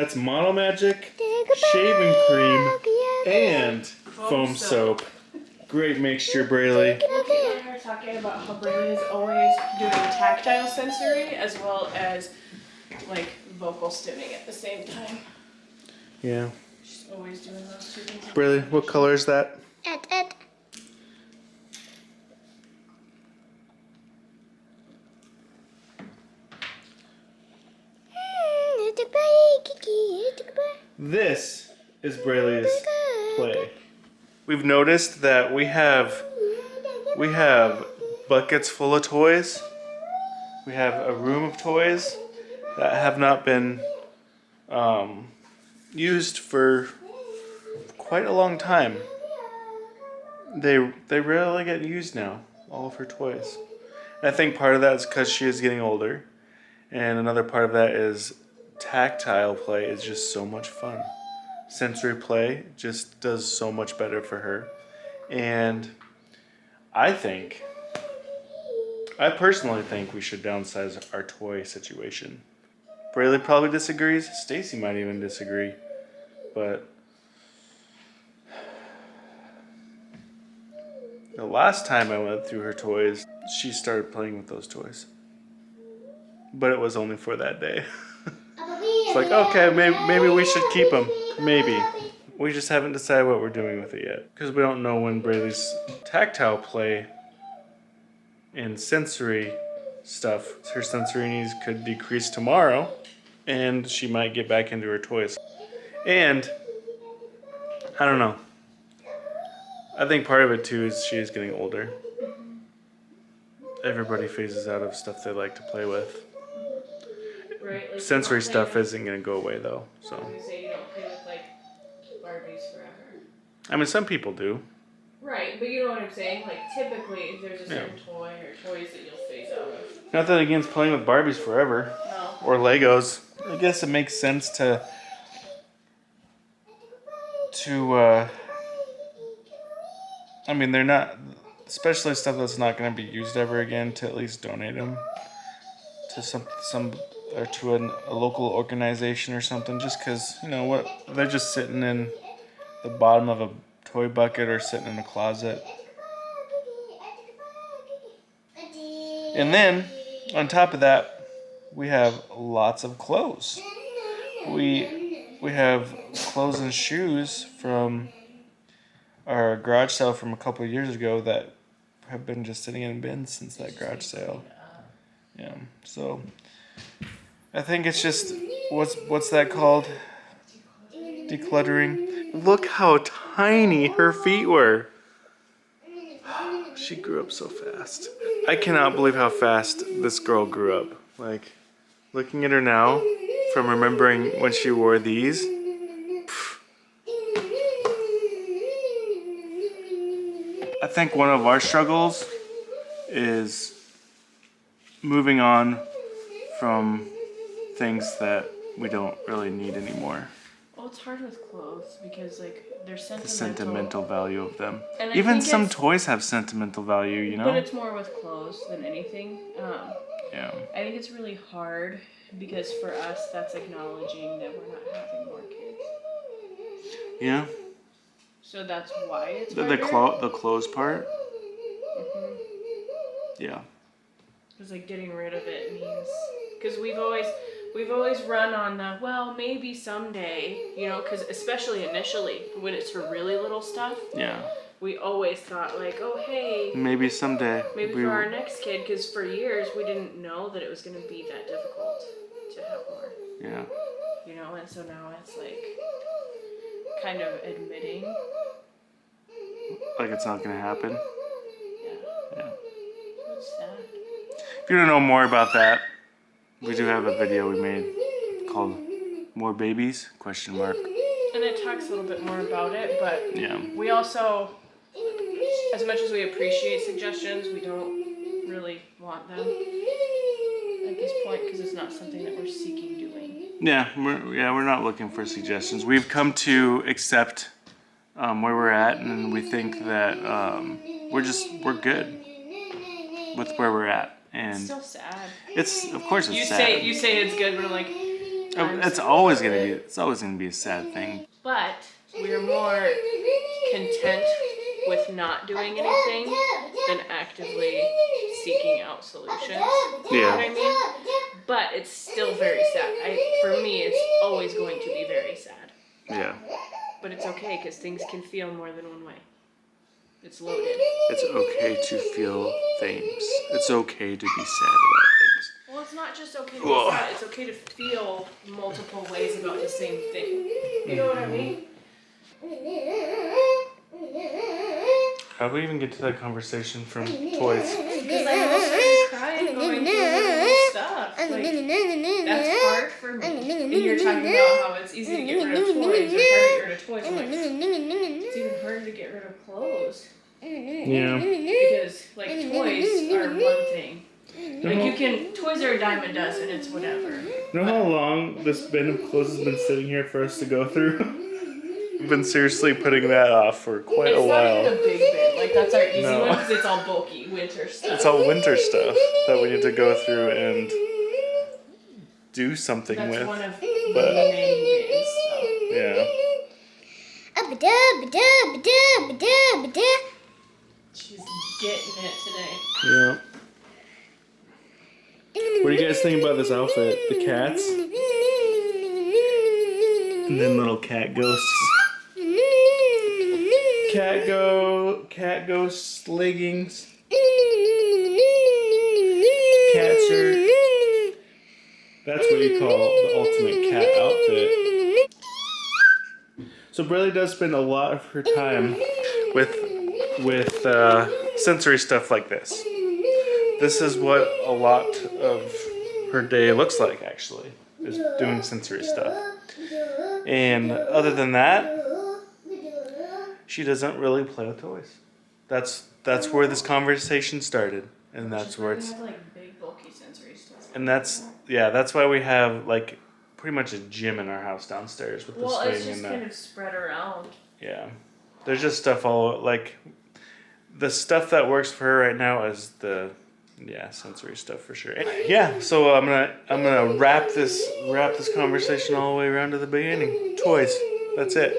That's Mono Magic, shaving cream, and foam soap. Great mixture, Braylee. Caitlin and I were talking about how Braylee is always doing tactile sensory as well as like vocal stimming at the same time. Yeah. She's always doing those two things. Braylee, what color is that? Ed. This is Braylee's play. We've noticed that we have buckets full of toys. We have a room of toys that have not been used for quite a long time. They rarely get used now, all of her toys. And I think part of that is because she is getting older. And another part of that is tactile play is just so much fun. Sensory play just does so much better for her. And I personally think we should downsize our toy situation. Braylee probably disagrees. Stacy might even disagree. But the last time I went through her toys, she started playing with those toys. But it was only for that day. It's like, okay, maybe we should keep them. Maybe. We just haven't decided what we're doing with it yet. Because we don't know when Braylee's tactile play and sensory stuff, her sensory needs could decrease tomorrow. And she might get back into her toys. And, I don't know. I think part of it too is she is getting older. Everybody phases out of stuff they like to play with. Right, like Sensory stuff isn't going to go away though. I So, was gonna say you don't play with like Barbies forever. I mean, some people do. Right, but you know what I'm saying? Like typically there's a certain toy or toys that you'll phase out of. Nothing against playing with Barbies forever. No. Or Legos. I guess it makes sense to I mean, they're not, especially stuff that's not going to be used ever again, to at least donate them to some or to a local organization or something, just because, you know what, they're just sitting in the bottom of a toy bucket or sitting in a closet. And then on top of that, we have lots of clothes. We have clothes and shoes from our garage sale from a couple of years ago that have been just sitting in bins since that garage sale. Yeah, so I think it's just what's that called? Decluttering. Look how tiny her feet were. She grew up so fast. I cannot believe how fast this girl grew up. Like, looking at her now, from remembering when she wore these. I think one of our struggles is moving on from things that we don't really need anymore. Well, it's hard with clothes because like they're sentimental. The sentimental value of them. And I Even think some it's- toys have sentimental value, you know? But it's more with clothes than anything. Yeah. I think it's really hard because for us, that's acknowledging that we're not having more kids. Yeah. So that's why it's The harder. the clothes part. Yeah. Because like getting rid of it means because we've always run on the well maybe someday, you know, because especially initially when it's for really little stuff, Yeah. we always thought like, oh hey, Maybe someday. maybe for our next kid, because for years we didn't know that it was going to be that difficult to have more. Yeah. You know, and so now it's like kind of admitting. Like it's not gonna happen. Yeah. Yeah. It's sad. If you want to know more about that, we do have a video we made called "More Babies?" ? And it talks a little bit more about it, but Yeah. we also, as much as we appreciate suggestions, we don't really want them at this point because it's not something that we're seeking doing. Yeah, we're not looking for suggestions. We've come to accept where we're at, and we think that we're good with where we're at. And It's still sad. of course it's sad. You say it's good, but I'm like, It's always gonna be. It's always gonna be a sad thing. But we're more content with not doing anything than actively seeking out solutions. You know what I mean? But it's still very sad. For me, it's always going to be very sad. Yeah. But it's okay because things can feel more than one way. It's loaded. It's okay to feel things. It's okay to be sad about things. Well, it's not just okay to be sad. It's okay to feel multiple ways about the same thing. You know what I mean? How do we even get to that conversation from toys? Because I almost started crying going through all stuff. Like, that's hard for me. And you're talking about how it's easy to get rid of toys or hard to get rid of toys. I'm like, it's even harder to get rid of clothes. Yeah. Because, like, toys are one thing. Like, toys are a dime a dozen, it's whatever. You know how long this bin of clothes has been sitting here for us to go through? We've been seriously putting that off for quite a while. It's not even a big bin. Like, that's our easy one because it's all bulky winter stuff. It's all winter stuff that we need to go through and do something with. That's one of the main bins, so. Yeah. She's getting it today. Yeah. What do you guys think about this outfit? The cats? And then little cat ghosts. Cat ghost leggings. Cat shirt. That's what you call the ultimate cat outfit. So Briley does spend a lot of her time with sensory stuff like this. This is what a lot of her day looks like, actually, is doing sensory stuff. And other than that, she doesn't really play with toys. That's where this conversation started, and that's where it's. We have like big bulky sensory stuff. And that's why we have like pretty much a gym in our house downstairs with the swing it's just and kind of spread around. Yeah, there's just stuff all like the stuff that works for her right now is the sensory stuff for sure. Yeah, so I'm gonna wrap this conversation all the way around to the beginning. Toys. That's it.